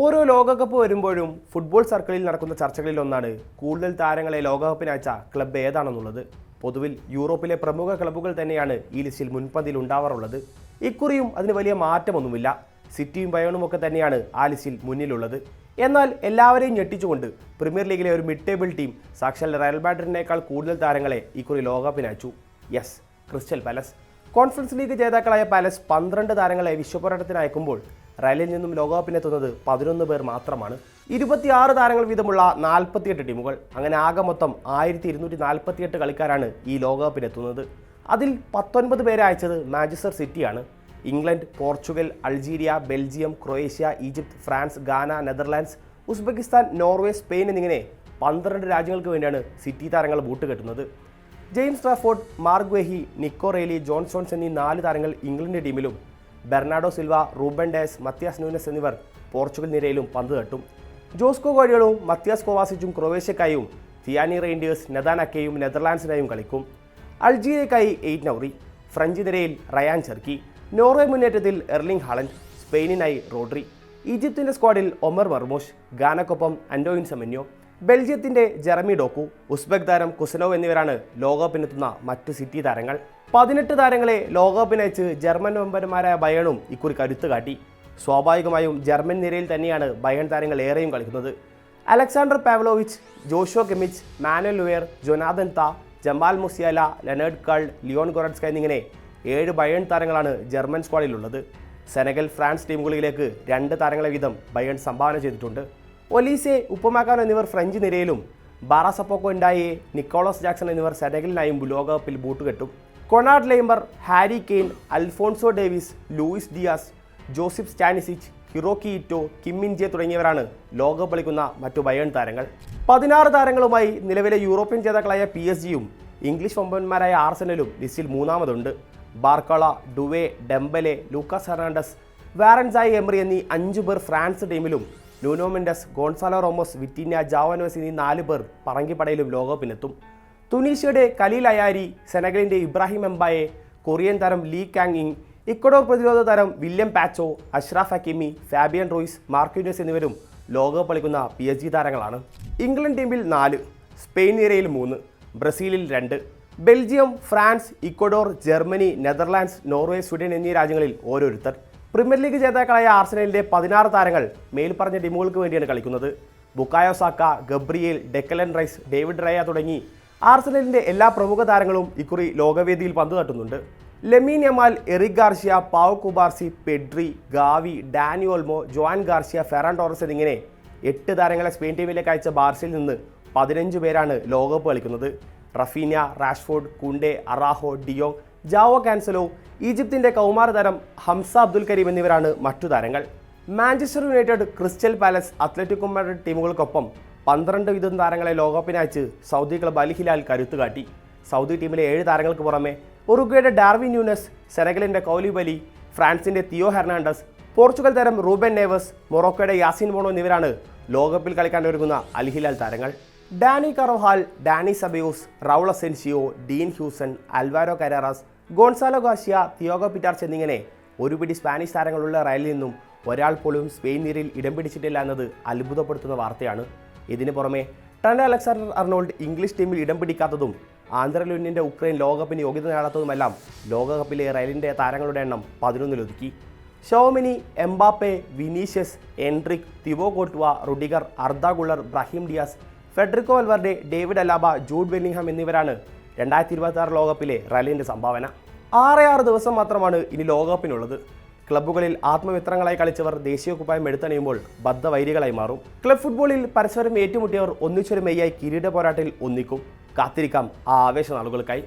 ഓരോ ലോകകപ്പ് വരുമ്പോഴും ഫുട്ബോൾ സർക്കിളിൽ നടക്കുന്ന ചർച്ചകളിൽ ഒന്നാണ് കൂടുതൽ താരങ്ങളെ ലോകകപ്പിനയച്ച ക്ലബ്ബ് ഏതാണെന്നുള്ളത്. പൊതുവിൽ യൂറോപ്പിലെ പ്രമുഖ ക്ലബ്ബുകൾ തന്നെയാണ് ഈ ലിസ്റ്റിൽ മുൻപന്തിയിൽ ഉണ്ടാവാറുള്ളത്. ഇക്കുറിയും അതിന് വലിയ മാറ്റമൊന്നുമില്ല. സിറ്റിയും ബയേണും ഒക്കെ തന്നെയാണ് ആ ലിസ്റ്റിൽ മുന്നിലുള്ളത്. എന്നാൽ എല്ലാവരെയും ഞെട്ടിച്ചുകൊണ്ട് പ്രീമിയർ ലീഗിലെ ഒരു മിഡ് ടേബിൾ ടീം സാക്ഷാൽ റയൽ മാഡ്രിഡിനേക്കാൾ കൂടുതൽ താരങ്ങളെ ഇക്കുറി ലോകകപ്പിനയച്ചു. Yes, Crystal Palace. Conference League ജേതാക്കളായ പാലസ് 12 താരങ്ങളെ വിശ്വപോരാട്ടത്തിന് അയക്കുമ്പോൾ റയലിൽ നിന്നും ലോകകപ്പിനെത്തുന്നത് 11 പേർ മാത്രമാണ്. 26 താരങ്ങൾ വീതമുള്ള 48 ടീമുകൾ. അങ്ങനെ ആകെ മൊത്തം 1248 കളിക്കാരാണ് ഈ ലോകകപ്പിനെത്തുന്നത്. അതിൽ 19 പേരെ അയച്ചത് മാഞ്ചസ്റ്റർ സിറ്റിയാണ്. England, Portugal, Algeria, Belgium, Croatia, Egypt, France, ഗാന, നെതർലാൻഡ്സ്, ഉസ്ബെക്കിസ്ഥാൻ, നോർവേ, സ്പെയിൻ എന്നിങ്ങനെ 12 രാജ്യങ്ങൾക്ക് വേണ്ടിയാണ് സിറ്റി താരങ്ങൾ ബൂട്ട് കെട്ടുന്നത്. ജെയിംസ് ട്രാഫോർഡ്, മാർക്ക് ഗുഹി, നിക്കോ റെയ്ലി, ജോൺ സ്റ്റോൺസ് എന്നീ 4 താരങ്ങൾ ഇംഗ്ലണ്ട് ടീമിലും Bernardo Silva, Reuben Diaz, Mathias Nunez എന്നിവർ പോർച്ചുഗൽ നിരയിലും പന്ത് തട്ടും. ജോസ്കോ ഗോഡിയോളും മത്യാസ് കോവാസിച്ചും ക്രൊവേഷ്യക്കായും, തിയാനി റെയിൻഡിയേഴ്സ്, നെതാൻ അക്കയും നെതർലാൻഡ്സിനായും കളിക്കും. അൾജീരിയക്കായി എയ്റ്റ് നൗറി, ഫ്രഞ്ച് നിരയിൽ റയാൻ ചെർക്കി, നോർവേ മുന്നേറ്റത്തിൽ എർലിംഗ് ഹാലൻഡ്, സ്പെയിനിനായി റോഡ്രി, ഈജിപ്തിൻ്റെ സ്ക്വാഡിൽ ഒമർ മർമോഷ്, ഗാനക്കൊപ്പം അൻഡോയിൻ സെമന്യോ, ബെൽജിയത്തിൻ്റെ ജെറമി ഡോക്കു, ഉസ്ബെക് താരം കുസനോവ് എന്നിവരാണ് ലോകകപ്പിനെത്തുന്ന മറ്റ് സിറ്റി താരങ്ങൾ. 18 താരങ്ങളെ ലോകകപ്പിനയച്ച് ജർമ്മൻ മെമ്പർമാരായ ബയേണും ഇക്കുറി കരുത്ത് കാട്ടി. സ്വാഭാവികമായും ജർമ്മൻ നിരയിൽ തന്നെയാണ് ബയേൺ താരങ്ങൾ ഏറെയും കളിക്കുന്നത്. Aleksandar Pavlovic, Joshua Kimmich, Manuel Neuer, Jonathan Tah, Jamal Musiala, Lennart Karl, Leon Goretzka എന്നിങ്ങനെ 7 ബയേൺ താരങ്ങളാണ് ജർമ്മൻ സ്ക്വാഡിലുള്ളത്. സെനഗൽ, ഫ്രാൻസ് ടീമുകളിലേക്ക് 2 താരങ്ങളെ വീതം ബയേൺ സംഭാവന ചെയ്തിട്ടുണ്ട്. ഒലീസെ, ഉപ്പമാക്കാനോ എന്നിവർ ഫ്രഞ്ച് നിരയിലും ബാറാസപ്പോക്കോ ഉണ്ടായെ, നിക്കോളസ് ജാക്സൺ എന്നിവർ സെനഗലിനായും ലോകകപ്പിൽ ബൂട്ടുകെട്ടും. Konrad Laimer, Harry Kane, Alphonso Davies, Luis Diaz, Josip Stanisic, Hiroki Ito, Kim Min Jae തുടങ്ങിയവരാണ് ലോകകപ്പ് കളിക്കുന്ന മറ്റു ബയേൺ താരങ്ങൾ. 16 താരങ്ങളുമായി നിലവിലെ യൂറോപ്യൻ ജേതാക്കളായ PSG-യും ഇംഗ്ലീഷ് വമ്പന്മാരായ ആർസനലും ലിസ്റ്റിൽ മൂന്നാമതുണ്ട്. Barcola, Doue, Dembele, Lucas Hernandez, Warren Zaire Emery എന്നീ 5 പേർ ഫ്രാൻസ് ടീമിലും Nuno Mendes, Goncalo Ramos, Vitinha, Joao Neves എന്നീ 4 പേർ പറങ്കിപ്പടയിലും ലോകകപ്പിനെത്തും. തുനീഷ്യയുടെ കലീൽ അയാരി, സെനഗലിൻ്റെ ഇബ്രാഹിം എംബായെ, കൊറിയൻ താരം ലീ കാങ് ഇങ്, ഇക്വഡോർ പ്രതിരോധ താരം William Pacho, Achraf Hakimi, Fabian Ruiz, Marquinhos എന്നിവരും ലോകകപ്പ് കളിക്കുന്ന PSG താരങ്ങളാണ്. ഇംഗ്ലണ്ട് ടീമിൽ 4, സ്പെയിൻ നിരയിൽ 3, ബ്രസീലിൽ 2, Belgium, France, Ecuador, Germany, Netherlands, Norway, Sweden എന്നീ രാജ്യങ്ങളിൽ ഓരോരുത്തർ. പ്രീമിയർ ലീഗ് ജേതാക്കളായ ആർസനലിൻ്റെ 16 താരങ്ങൾ മേൽപ്പറഞ്ഞ ടീമുകൾക്ക് വേണ്ടിയാണ് കളിക്കുന്നത്. Bukayo Saka, Gabriel, Declan Rice, David Raya തുടങ്ങി ആർസനലിൻ്റെ എല്ലാ പ്രമുഖ താരങ്ങളും ഇക്കുറി ലോകവേദിയിൽ പന്ത് തട്ടുന്നുണ്ട്. Lamine Yamal, Eric Garcia, Pau Cubarsi, Pedri, Gavi, Dani Olmo, Joan Garcia, Ferran Torres എന്നിങ്ങനെ 8 താരങ്ങളെ സ്പെയിൻ ടീമിലേക്ക് അയച്ച ബാർസയിൽ നിന്ന് 15 പേരാണ് ലോകകപ്പ് കളിക്കുന്നത്. Raphinha, Rashford, Kounde, Araujo, De Jong, Joao Cancelo, ഈജിപ്തിൻ്റെ കൗമാര താരം ഹംസ അബ്ദുൽ കരീം എന്നിവരാണ് മറ്റു താരങ്ങൾ. Manchester United, Crystal Palace, Atletico Madrid ടീമുകൾക്കൊപ്പം 12 വീതം താരങ്ങളെ ലോകകപ്പിനയച്ച് സൗദി ക്ലബ്ബ് അൽ ഹിലാൽ കരുത്ത് കാട്ടി. സൗദി ടീമിലെ 7 താരങ്ങൾക്ക് പുറമെ ഉറുഗ്വേയുടെ ഡാർവിൻ ന്യൂനസ്, സെനഗലിൻ്റെ കൗലിബലി, ഫ്രാൻസിൻ്റെ തിയോ ഹെർണാണ്ടസ്, പോർച്ചുഗൽ താരം റൂബൻ നേവസ്, മൊറോക്കോയുടെ യാസിൻ ബോണോ എന്നിവരാണ് ലോകകപ്പിൽ കളിക്കാൻ ഒരുങ്ങുന്ന അൽ ഹിലാൽ താരങ്ങൾ. Dani Carvajal, Dani Ceballos, Raul Asensio, Dean Huijsen, Alvaro Carreras, Gonzalo Garcia, Thiago Pitarch എന്നിങ്ങനെ ഒരു പിടി സ്പാനിഷ് താരങ്ങളുള്ള റയലിൽ നിന്നും ഒരാൾ പോലും സ്പെയിൻ നിരയിൽ ഇടം പിടിച്ചിട്ടില്ല എന്നത് അത്ഭുതപ്പെടുത്തുന്ന വാർത്തയാണ്. ഇതിന് പുറമെ ട്രെന്റ് അലക്സാണ്ടർ അർണോൾഡ് ഇംഗ്ലീഷ് ടീമിൽ ഇടം പിടിക്കാത്തതും ആന്ധ്ര ലുന്നിൻ്റെ ഉക്രൈൻ ലോകകപ്പിന് യോഗ്യത നേടാത്തതുമെല്ലാം ലോകകപ്പിലെ റയലിൻ്റെ താരങ്ങളുടെ എണ്ണം 11-ൽ. Tchouameni, Mbappe, Vinicius, Endrick, Thibaut Courtois, Rudiger, Arda Guler, Brahim Diaz, Federico Valverde, David Alaba, Jude Bellingham എന്നിവരാണ് 2026 ലോകകപ്പിലെ റയലിൻ്റെ സംഭാവന. 6 ദിവസം മാത്രമാണ് ഇനി ലോകകപ്പിനുള്ളത്. ക്ലബ്ബുകളിൽ ആത്മമിത്രങ്ങളായി കളിച്ചവർ ദേശീയ കുപ്പായം എടുത്തണിയുമ്പോൾ ബദ്ധവൈരികളായി മാറും. ക്ലബ് ഫുട്ബോളിൽ പരസ്പരം ഏറ്റുമുട്ടിയവർ ഒന്നിച്ചൊരു മെയ്യായി കിരീട പോരാട്ടിൽ ഒന്നിക്കും. കാത്തിരിക്കാം ആ ആവേശ നാളുകൾക്കായി.